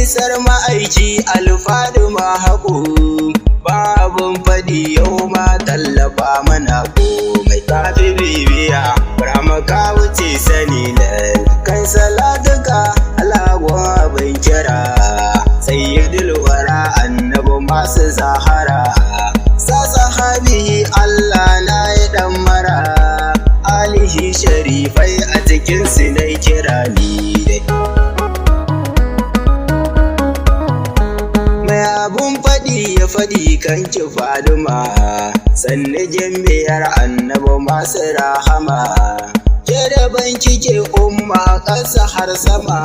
isar ma'aiki alfaduma haƙo, babun faɗi yau ma tallafa mana komai. Kafi bibiya Brahma ka wuce sani lal, kai salatuka alagun abin kira, sayyidul wara annabi masu zahara. Sa sahabihi Allah na yi ɗan mara, alihi sharifai a cikinsu na kira ni dai. Mai abun faɗi ya faɗi kan ki Faduma, sannu gimbiyar annabi masu rahama. Ke daban kike umma ƙasa har sama,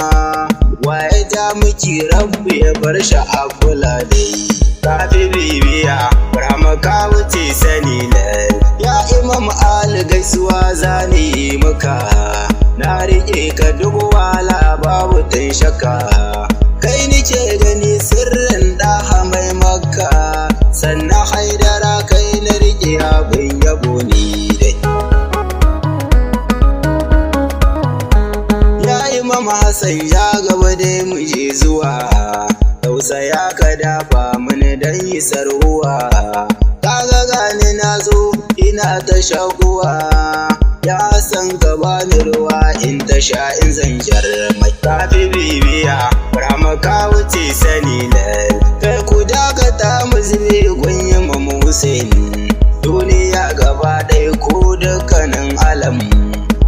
waye ja miki rabbi ya bar shi a kula dai. Kafi bibiya Brahma ka wuce sani lal, ya Imam Ali gaisuwa zani maka, na riƙe ka duk wala babu tun shaka. Kai nike gani sirrin ɗaha mai Makka, sannan Haidara kai na riƙe abin yabo ni dai. Ya Imam Hassan ya gaba dai mu je zuwa, tausaya ka dafa mini dan isar ruwa. Kaga gani na zo ina ta shakuwa, ya san ka bani ruwa in ta sha in zan jarmai. Kafi bibiya Brahma ka wuce sani lal, kai ku dakata mu zube gunyi Mamu Hussein. Duniya gaba ɗaya ko dukkanin alam,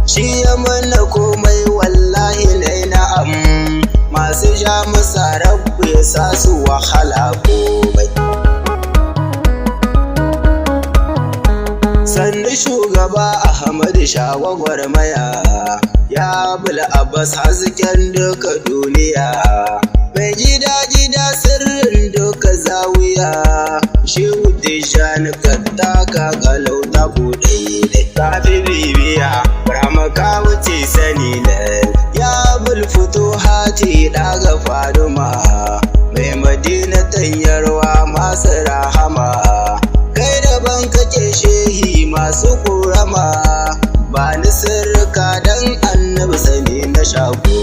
shi ya mana komai wallahi nai na'am. Masu ja masa rabbu ya sa su wahala komai. Sannu shugaba Ahmadu shagwagwar maya, ya bula Abbas hasken duka duniya. Mai gida sirrin duka zawiya, shehu Tijjani kattaka kalau ta buɗe dai. Kafi bibiya Brahma ka wuce sani lal, ya bulfuto hati daga Faduma. Mai Madina tanyarwa masu rahama, kai daban kake shehi masu kurama. Ba ni sirrika dan annabi sani na shago.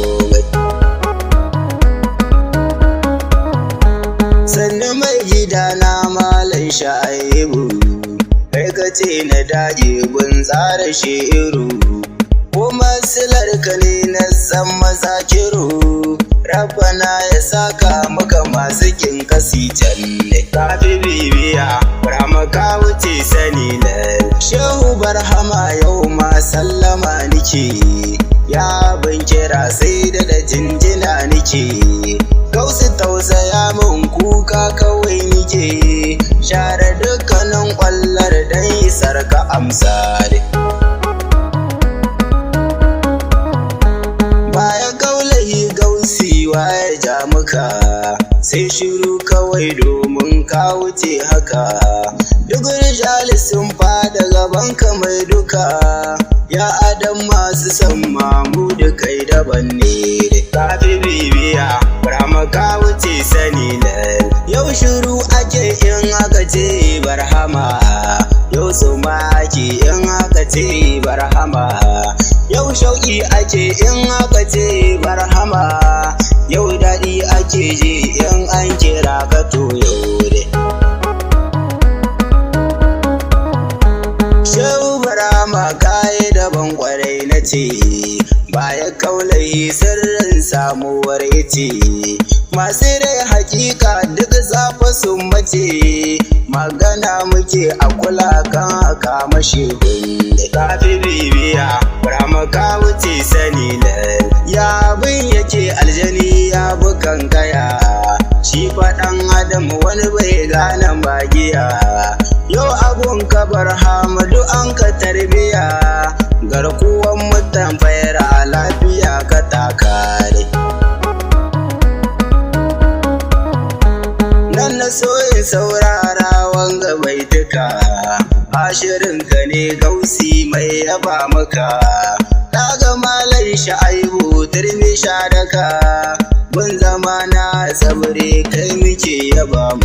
Sannan mai gida na Malam Sha'ibu, kai kace na daje gun tsara shi'iru, kuma silarka ne na san mazakiru. Rabbana ya saka maka masu kin kasitan ne. Kafi bibiya Brahma ka wuce sani lal, shehu Barhama yau ma sallama nike, ya ban kira sai da jinjina nike. Gausu tausaya min kuka kawai nike, share dukkanin kwallar dan isar ka amsa dai. Baya kaulahi gausi waye ja muka, sai shiru kawai domin ka wuce haka. Duk rijali sun fada gaban ka mai duka, ya adam masu san Mamudu kai daban ne. Kafi bibiya Brahma ka wuce sani lal, yau shiru ake in aka ce Barhama, yau suma ake in aka ce Barhama. Yau shauƙi ake in aka ce Barhama, yau daɗi ake ji in an kira ka to yau dai. Shehu Barhama kayi daban kwarai na ce, baya kaulahi sirrin samuwar ice. Masu rai hakika duk zafa sun mace, magana muke a kula kan haka mashehun. Kafi bibiya Brahma ka wuce sani lal, ya bin yake aljani ya bukan kaya. Shi faɗan adam wani bai gane magiya, yau abun ka Barhama duk an ka tarbiya. Garkuwan mutan fayar lafiya ka takare. Nan na so in saurara wanga bai duka, ashirinka ne gausi mai yaba maka. Daga Malam Sha'ibu turmi shadaka, mun zama na tsabire kai muke yaba